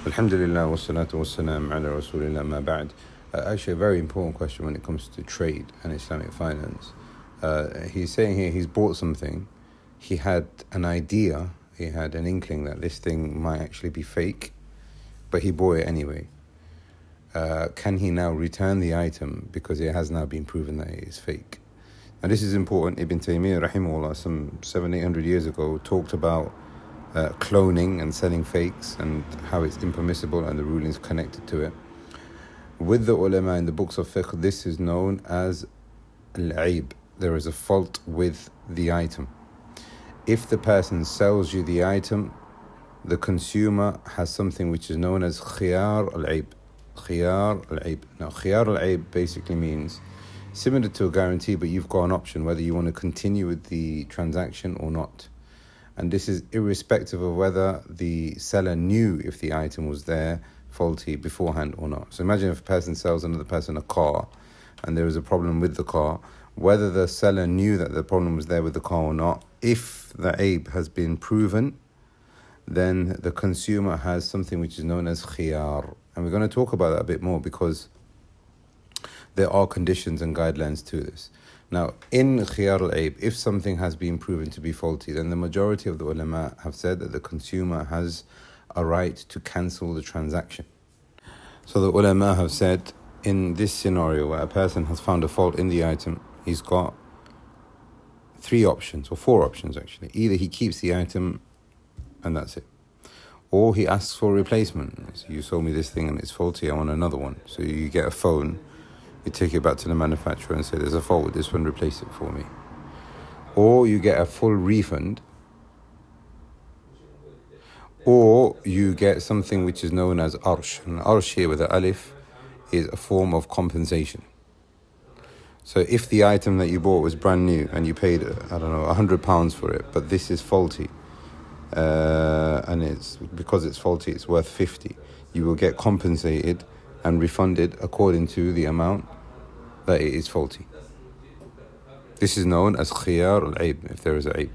Alhamdulillah wa salatu wa salam ala rasulillah ma ba'd. Actually, a very important question when it comes to trade and Islamic finance. He's saying here he's bought something. He had an idea, he had an inkling that this thing might actually be fake, but he bought it anyway. Can he now return the item because it has now been proven that it is fake? Now this is important. Ibn Taymiyyah rahimahullah some 700-800 years ago talked about cloning and selling fakes and how it's impermissible and the rulings connected to it. With the ulama in the books of fiqh, this is known as al-aib. There is a fault with the item. If the person sells you the item, the consumer has something which is known as khiyar al-aib. Khiyar al-aib. Now khiyar al-aib basically means similar to a guarantee, but you've got an option whether you want to continue with the transaction or not. And this is irrespective of whether the seller knew if the item was there faulty beforehand or not. So imagine if a person sells another person a car and there is a problem with the car, whether the seller knew that the problem was there with the car or not, if the aib has been proven, then the consumer has something which is known as khiyar. And we're going to talk about that a bit more because there are conditions and guidelines to this. Now, in khiyar al-aib, if something has been proven to be faulty, then the majority of the ulama have said that the consumer has a right to cancel the transaction. So the ulama have said, in this scenario where a person has found a fault in the item, he's got three options, or four options actually. Either he keeps the item and that's it, or he asks for a replacement. So you sold me this thing and it's faulty, I want another one. So you get a phone, you take it back to the manufacturer and say, there's a fault with this one, replace it for me. Or you get a full refund, or you get something which is known as arsh. And arsh here with the alif is a form of compensation. So if the item that you bought was brand new and you paid, £100 for it, but this is faulty, and it's because it's faulty, it's worth 50, you will get compensated and refunded according to the amount that it is faulty. This is known as khiyar al-aib, if there is an aib.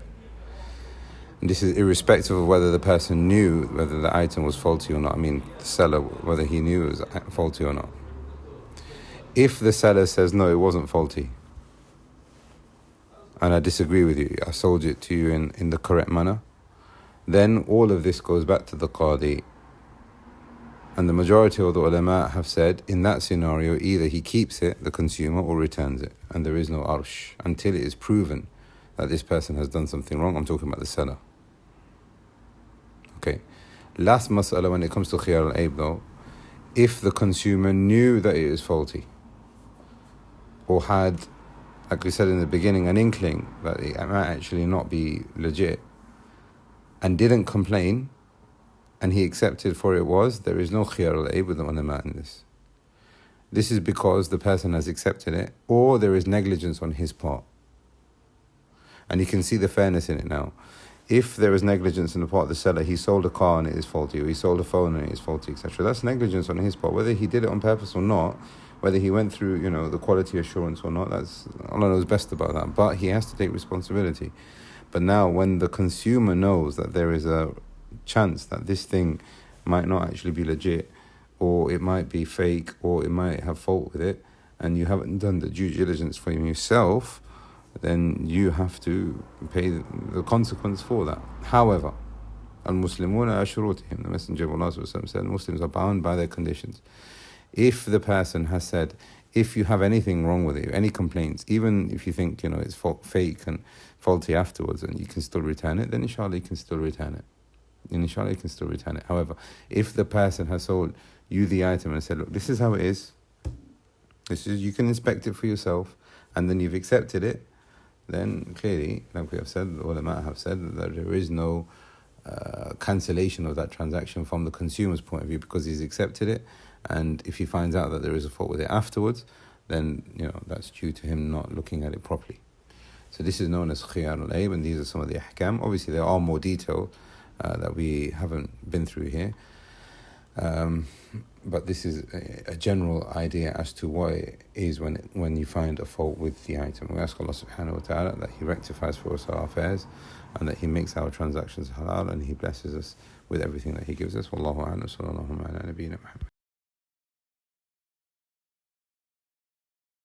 And this is irrespective of whether the person knew whether the item was faulty or not. I mean, the seller, whether he knew it was faulty or not. If the seller says, no, it wasn't faulty, and I disagree with you, I sold it to you in the correct manner, then all of this goes back to the qadi. And the majority of the ulama have said, in that scenario, either he keeps it, the consumer, or returns it. And there is no arsh until it is proven that this person has done something wrong. I'm talking about the seller. Okay. Last mas'ala when it comes to khiyar al-aib though, if the consumer knew that it is faulty, or had, like we said in the beginning, an inkling that it might actually not be legit, and didn't complain, and he accepted for it was, there is no khiyar al-aib with the ulama in this. This is because the person has accepted it, or there is negligence on his part. And you can see the fairness in it now. If there is negligence on the part of the seller, he sold a car and it is faulty, or he sold a phone and it is faulty, etc. That's negligence on his part. Whether he did it on purpose or not, whether he went through, the quality assurance or not, that's Allah knows best about that. But he has to take responsibility. But now when the consumer knows that there is a chance that this thing might not actually be legit, or it might be fake, or it might have fault with it, and you haven't done the due diligence for yourself, then you have to pay the consequence for that. However, al-Muslimuna ashurutihim, the Messenger of Allah said, Muslims are bound by their conditions. If the person has said, if you have anything wrong with it, any complaints, even if you think it's fake and faulty afterwards, and you can still return it, then inshallah you can still return it. However, if the person has sold you the item and said, look, this is how it is, you can inspect it for yourself, and then you've accepted it, then clearly, like we have said, the ulama have said that there is no cancellation of that transaction from the consumer's point of view, because he's accepted it, and if he finds out that there is a fault with it afterwards, then that's due to him not looking at it properly. So this is known as khiyar al-aib, and these are some of the ahkam. Obviously there are more detail that we haven't been through here, but this is a general idea as to what it is when you find a fault with the item. We ask Allah subhanahu wa ta'ala that He rectifies for us our affairs, and that He makes our transactions halal, and He blesses us with everything that he gives us. Wallahu a'lam. Sallallahu ala nabiyyina Muhammad.